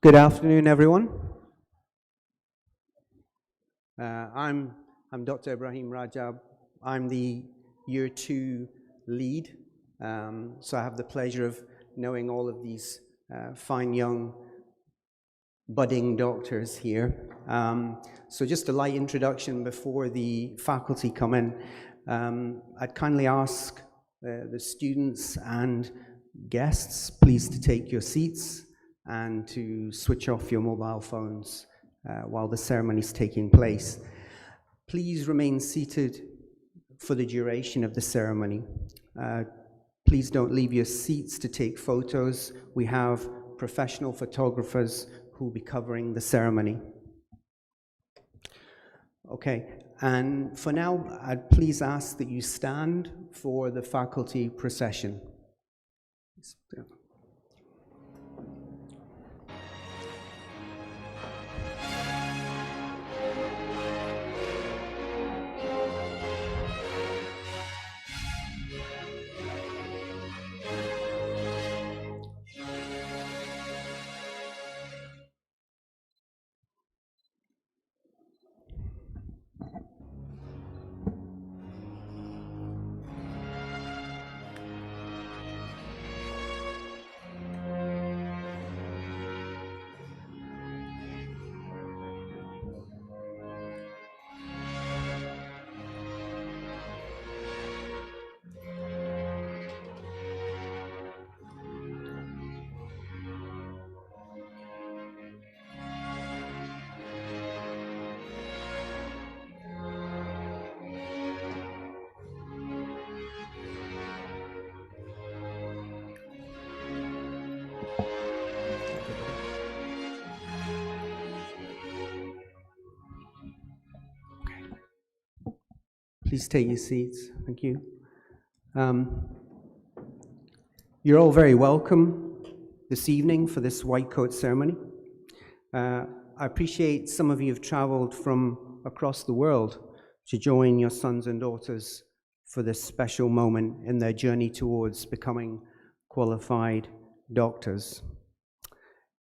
Good afternoon, everyone. I'm Dr. Ibrahim Rajab. I'm the Year 2 lead, so I have the pleasure of knowing all of these fine young budding doctors here. So just a light introduction before the faculty come in. I'd kindly ask the students and guests please to take your seats and to switch off your mobile phones while the ceremony is taking place. Please remain seated for the duration of the ceremony. Please don't leave your seats to take photos. We have professional photographers who will be covering the ceremony. Okay, and for now, I'd please ask that you stand for the faculty procession. Please take your seats. Thank you. You're all very welcome this evening for this white coat ceremony. I appreciate some of you have traveled from across the world to join your sons and daughters for this special moment in their journey towards becoming qualified doctors.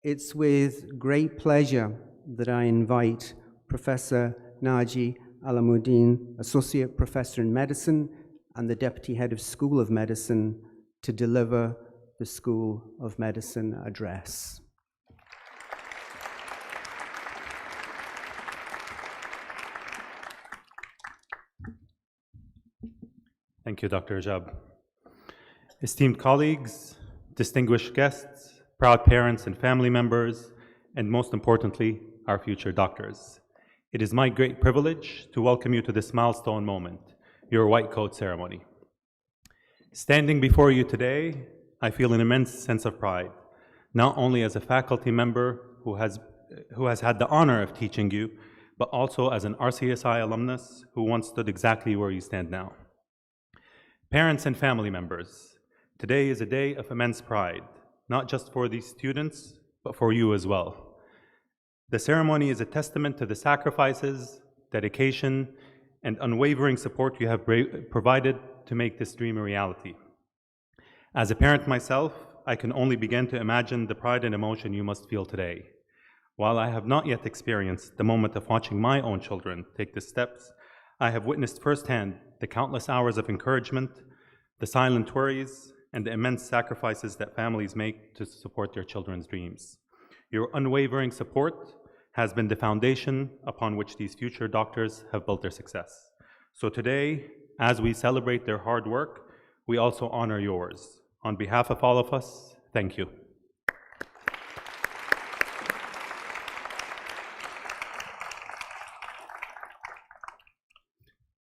It's with great pleasure that I invite Professor Naji Alamuddin, Associate Professor in Medicine and the Deputy Head of School of Medicine, to deliver the School of Medicine address. Thank you, Dr. Rajab. Esteemed colleagues, distinguished guests, proud parents and family members, and most importantly, our future doctors. It is my great privilege to welcome you to this milestone moment, your white coat ceremony. Standing before you today, I feel an immense sense of pride, not only as a faculty member who has had the honor of teaching you, but also as an RCSI alumnus who once stood exactly where you stand now. Parents and family members, today is a day of immense pride, not just for these students, but for you as well. The ceremony is a testament to the sacrifices, dedication, and unwavering support you have provided to make this dream a reality. As a parent myself, I can only begin to imagine the pride and emotion you must feel today. While I have not yet experienced the moment of watching my own children take the steps, I have witnessed firsthand the countless hours of encouragement, the silent worries, and the immense sacrifices that families make to support their children's dreams. Your unwavering support has been the foundation upon which these future doctors have built their success. So today, as we celebrate their hard work, we also honor yours. On behalf of all of us, thank you.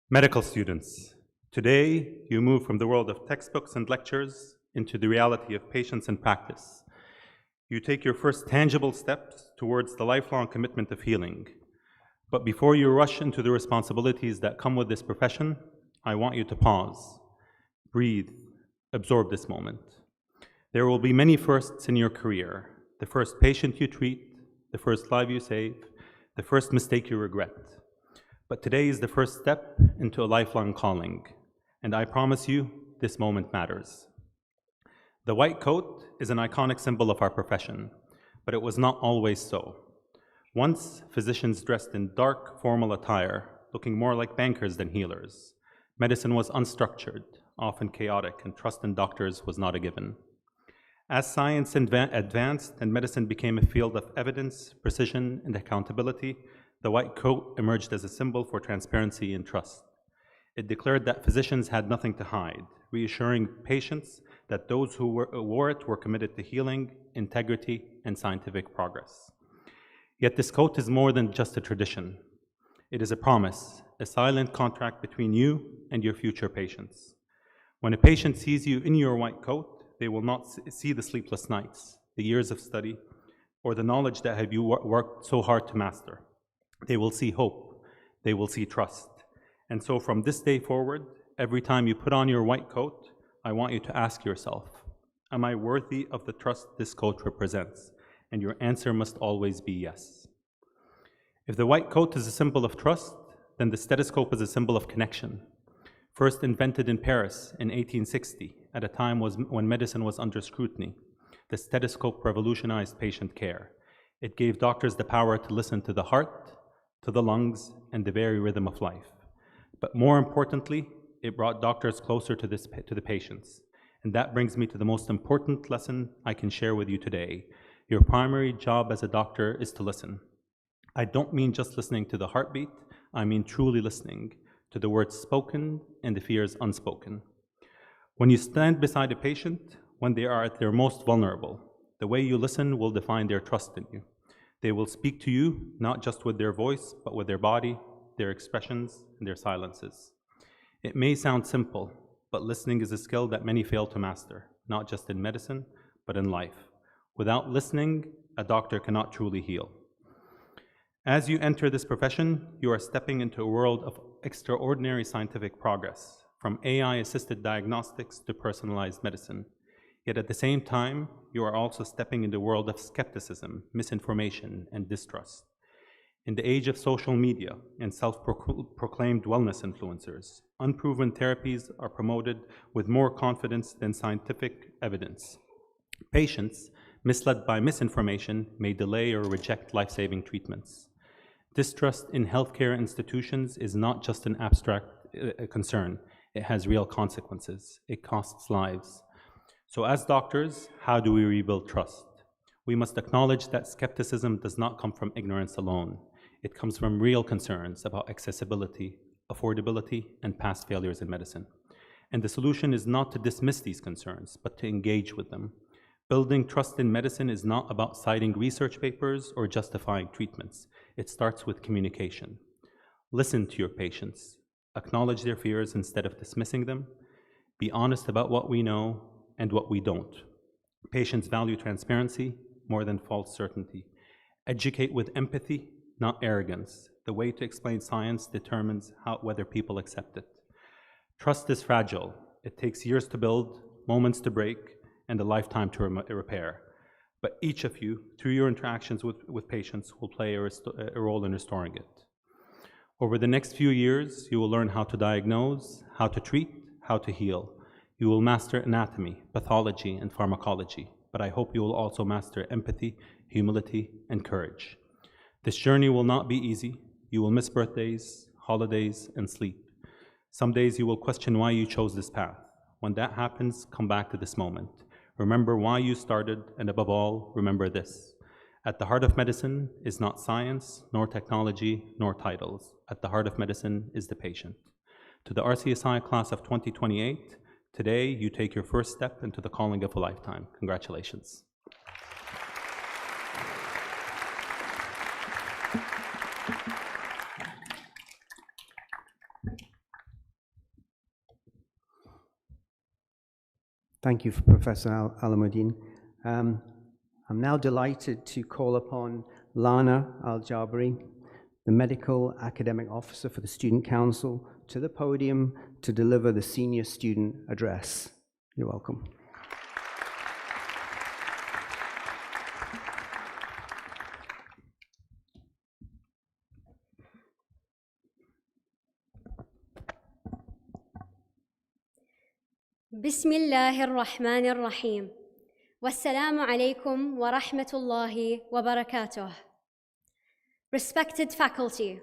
Medical students, today you move from the world of textbooks and lectures into the reality of patients and practice. You take your first tangible steps towards the lifelong commitment of healing. But before you rush into the responsibilities that come with this profession, I want you to pause, breathe, absorb this moment. There will be many firsts in your career. The first patient you treat, the first life you save, the first mistake you regret. But today is the first step into a lifelong calling, and I promise you, this moment matters. The white coat is an iconic symbol of our profession, but it was not always so. Once, physicians dressed in dark, formal attire, looking more like bankers than healers. Medicine was unstructured, often chaotic, and trust in doctors was not a given. As science advanced and medicine became a field of evidence, precision, and accountability, the white coat emerged as a symbol for transparency and trust. It declared that physicians had nothing to hide, reassuring patients that those who wore it were committed to healing, integrity, and scientific progress. Yet this coat is more than just a tradition. It is a promise, a silent contract between you and your future patients. When a patient sees you in your white coat, they will not see the sleepless nights, the years of study, or the knowledge that have you worked so hard to master. They will see hope. They will see trust. And so from this day forward, every time you put on your white coat, I want you to ask yourself, am I worthy of the trust this coat represents? And your answer must always be yes. If the white coat is a symbol of trust, then the stethoscope is a symbol of connection. First invented in Paris in 1860, at a time when medicine was under scrutiny, the stethoscope revolutionized patient care. It gave doctors the power to listen to the heart, to the lungs, and the very rhythm of life. But more importantly, it brought doctors closer to the patients. And that brings me to the most important lesson I can share with you today. Your primary job as a doctor is to listen. I don't mean just listening to the heartbeat, I mean truly listening to the words spoken and the fears unspoken. When you stand beside a patient, when they are at their most vulnerable, the way you listen will define their trust in you. They will speak to you not just with their voice, but with their body, their expressions, and their silences. It may sound simple, but listening is a skill that many fail to master, not just in medicine, but in life. Without listening, a doctor cannot truly heal. As you enter this profession, you are stepping into a world of extraordinary scientific progress, from AI-assisted diagnostics to personalized medicine. Yet at the same time, you are also stepping into a world of skepticism, misinformation, and distrust. In the age of social media and self-proclaimed wellness influencers, unproven therapies are promoted with more confidence than scientific evidence. Patients, misled by misinformation, may delay or reject life-saving treatments. Distrust in healthcare institutions is not just an abstract concern. It has real consequences. It costs lives. So as doctors, how do we rebuild trust? We must acknowledge that skepticism does not come from ignorance alone. It comes from real concerns about accessibility, affordability, and past failures in medicine. And the solution is not to dismiss these concerns, but to engage with them. Building trust in medicine is not about citing research papers or justifying treatments. It starts with communication. Listen to your patients. Acknowledge their fears instead of dismissing them. Be honest about what we know and what we don't. Patients value transparency more than false certainty. Educate with empathy, not arrogance. The way to explain science determines whether people accept it. Trust is fragile. It takes years to build, moments to break, and a lifetime to repair. But each of you, through your interactions with patients, will play a role in restoring it. Over the next few years, you will learn how to diagnose, how to treat, how to heal. You will master anatomy, pathology, and pharmacology, but I hope you will also master empathy, humility, and courage. This journey will not be easy. You will miss birthdays, holidays, and sleep. Some days you will question why you chose this path. When that happens, come back to this moment. Remember why you started, and above all, remember this. At the heart of medicine is not science, nor technology, nor titles. At the heart of medicine is the patient. To the RCSI class of 2028, today you take your first step into the calling of a lifetime. Congratulations. Thank you, Professor Alamuddin. I'm now delighted to call upon Lana Al-Jabri, the Medical Academic Officer for the Student Council, to the podium to deliver the Senior Student Address. You're welcome. بسم الله الرحمن الرحيم Wassalamu alaikum wa rahmatullahi wa barakatuh. Respected faculty,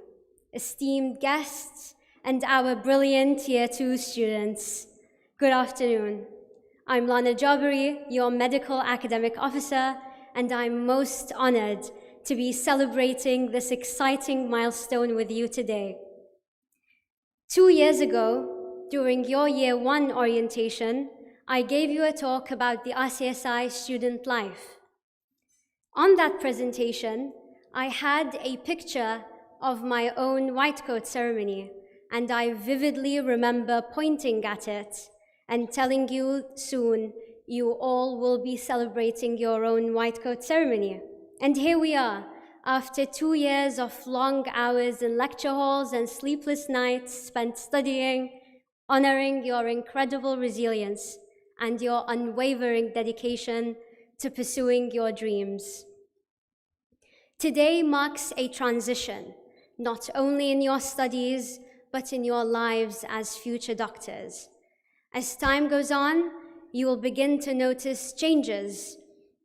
esteemed guests, and our brilliant Year 2 students, good afternoon. I'm Lana Jabari, your Medical Academic Officer, and I'm most honored to be celebrating this exciting milestone with you today. 2 years ago, during your Year 1 orientation, I gave you a talk about the RCSI student life. On that presentation, I had a picture of my own white coat ceremony, and I vividly remember pointing at it and telling you soon you all will be celebrating your own white coat ceremony. And here we are, after 2 years of long hours in lecture halls and sleepless nights spent studying, honoring your incredible resilience and your unwavering dedication to pursuing your dreams. Today marks a transition, not only in your studies, but in your lives as future doctors. As time goes on, you will begin to notice changes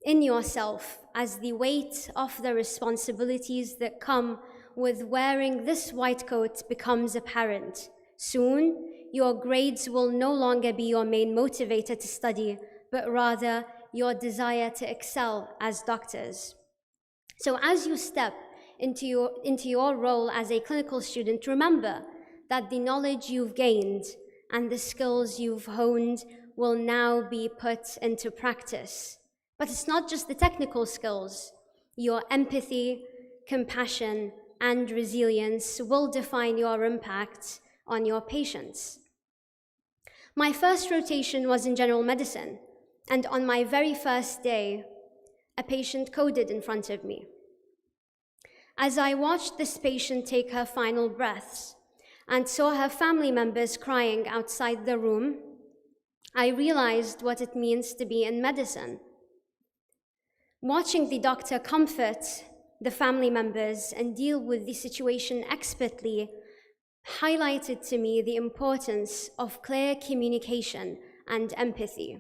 in yourself as the weight of the responsibilities that come with wearing this white coat becomes apparent. Soon, your grades will no longer be your main motivator to study, but rather your desire to excel as doctors. So as you step into your role as a clinical student, remember that the knowledge you've gained and the skills you've honed will now be put into practice. But it's not just the technical skills. Your empathy, compassion, and resilience will define your impact on your patients. My first rotation was in general medicine, and on my very first day, a patient coded in front of me. As I watched this patient take her final breaths and saw her family members crying outside the room, I realized what it means to be in medicine. Watching the doctor comfort the family members and deal with the situation expertly highlighted to me the importance of clear communication and empathy.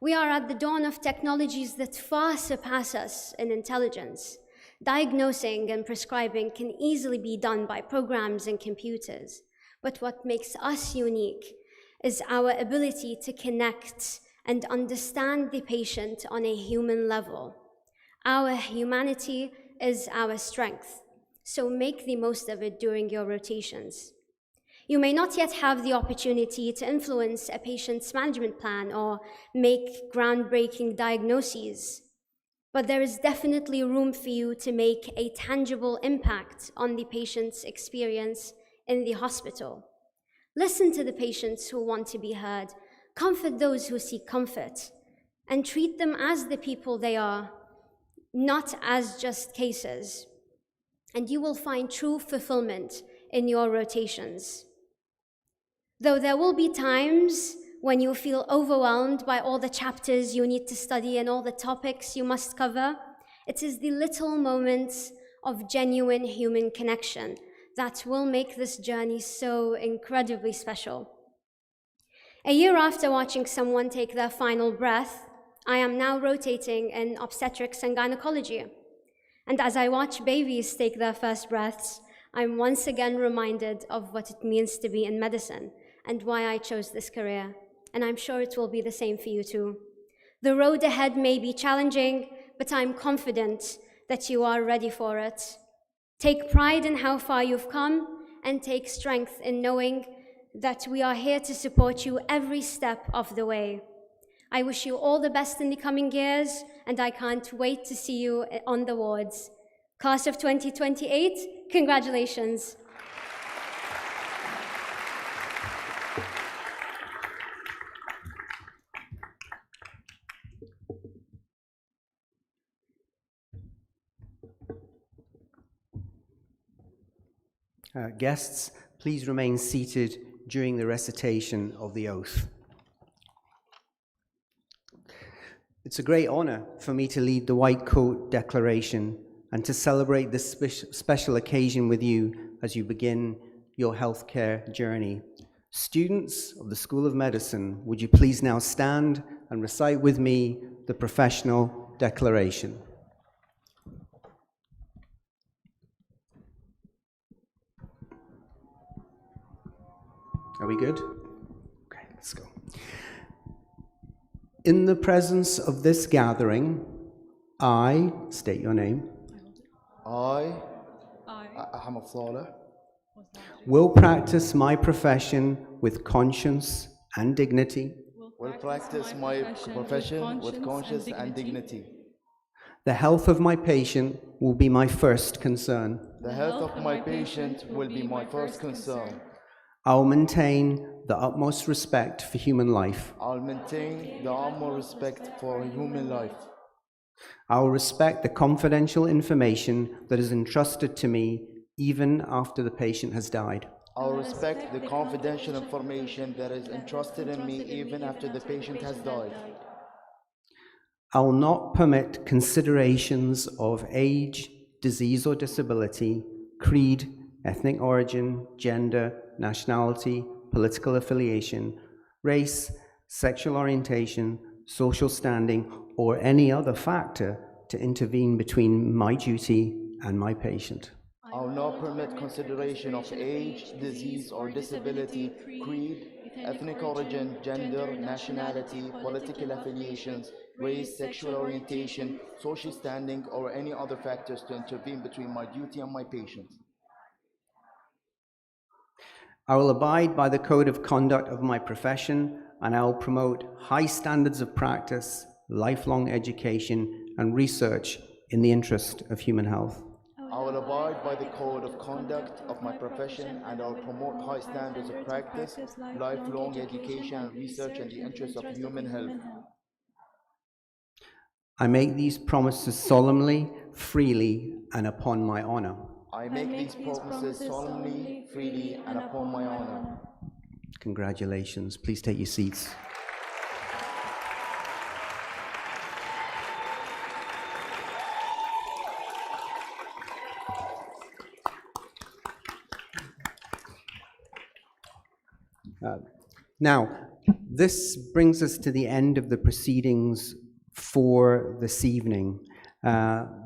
We are at the dawn of technologies that far surpass us in intelligence. Diagnosing and prescribing can easily be done by programs and computers. But what makes us unique is our ability to connect and understand the patient on a human level. Our humanity is our strength, so make the most of it during your rotations. You may not yet have the opportunity to influence a patient's management plan or make groundbreaking diagnoses, but there is definitely room for you to make a tangible impact on the patient's experience in the hospital. Listen to the patients who want to be heard, comfort those who seek comfort, and treat them as the people they are, not as just cases. And you will find true fulfillment in your rotations. Though there will be times when you feel overwhelmed by all the chapters you need to study and all the topics you must cover, it is the little moments of genuine human connection that will make this journey so incredibly special. A year after watching someone take their final breath, I am now rotating in obstetrics and gynecology. And as I watch babies take their first breaths, I'm once again reminded of what it means to be in medicine and why I chose this career. And I'm sure it will be the same for you too. The road ahead may be challenging, but I'm confident that you are ready for it. Take pride in how far you've come and take strength in knowing that we are here to support you every step of the way. I wish you all the best in the coming years, and I can't wait to see you on the wards. Class of 2028, congratulations. Guests, please remain seated during the recitation of the oath. It's a great honor for me to lead the White Coat Declaration and to celebrate this special occasion with you as you begin your healthcare journey. Students of the School of Medicine, would you please now stand and recite with me the professional declaration. Are we good? Okay, let's go. In the presence of this gathering, I state your name. I, Ahmed Saleh, Will practice my profession with conscience and dignity. will practice my profession with conscience and dignity. The health of my patient will be my first concern. The health of my patient will be my first concern. I will maintain the utmost respect for human life. I'll maintain the utmost respect for human life. I will respect the confidential information that is entrusted to me even after the patient has died. I'll respect the confidential information that is entrusted in me even after the patient has died. I will not permit considerations of age, disease or disability, creed, ethnic origin, gender, nationality, political affiliation, race, sexual orientation, social standing, or any other factor to intervene between my duty and my patient. I will not permit consideration of age, disease, or disability, creed, ethnic origin, gender, nationality, political affiliations, race, sexual orientation, social standing, or any other factors to intervene between my duty and my patient. I will abide by the code of conduct of my profession, and I will promote high standards of practice, lifelong education, and research in the interest of human health. I will abide by the code of conduct of my profession, and I will promote high standards of practice, lifelong education, and research in the interest of human health. I make these promises solemnly, freely, and upon my honor. I make these promises solemnly, freely, and upon my honor. Congratulations. Please take your seats. Now, this brings us to the end of the proceedings for this evening.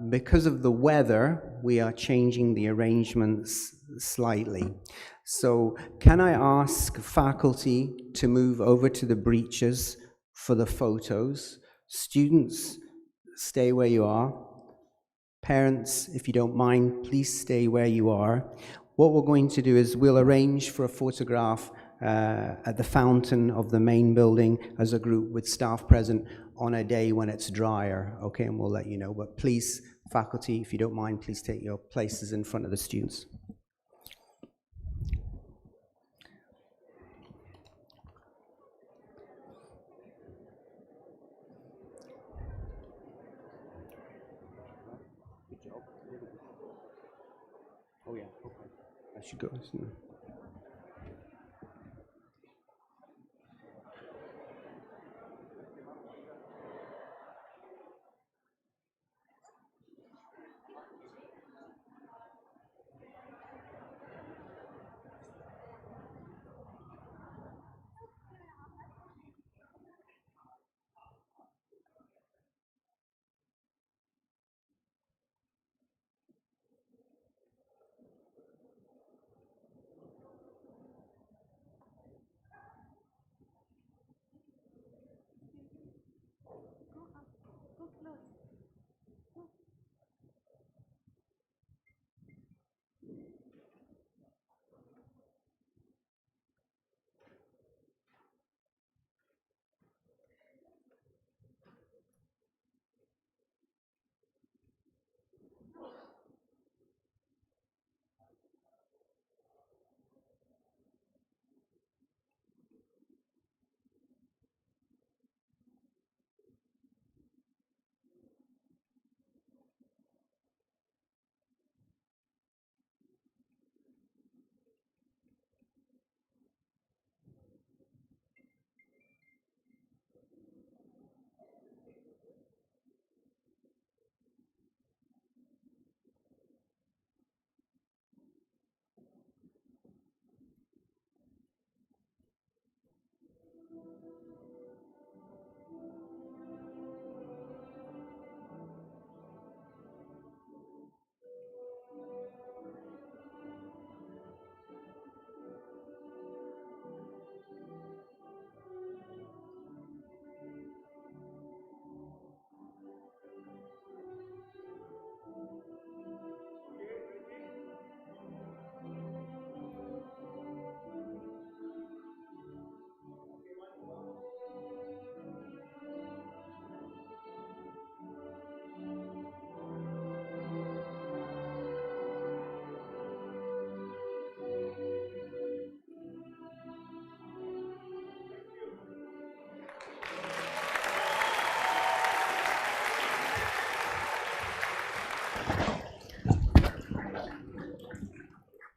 Because of the weather, we are changing the arrangements slightly. So can I ask faculty to move over to the breaches for the photos? Students, stay where you are. Parents, if you don't mind, please stay where you are. What we're going to do is we'll arrange for a photograph at the fountain of the main building as a group with staff present on a day when it's drier, okay, and we'll let you know. But please, faculty, if you don't mind, please take your places in front of the students. Oh yeah, okay. I should go.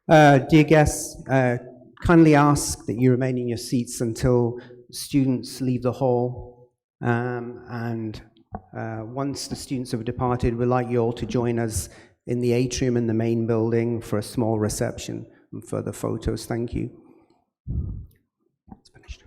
Dear guests, kindly ask that you remain in your seats until students leave the hall. Once the students have departed, we'd like you all to join us in the atrium in the main building for a small reception and further photos. Thank you. It's finished.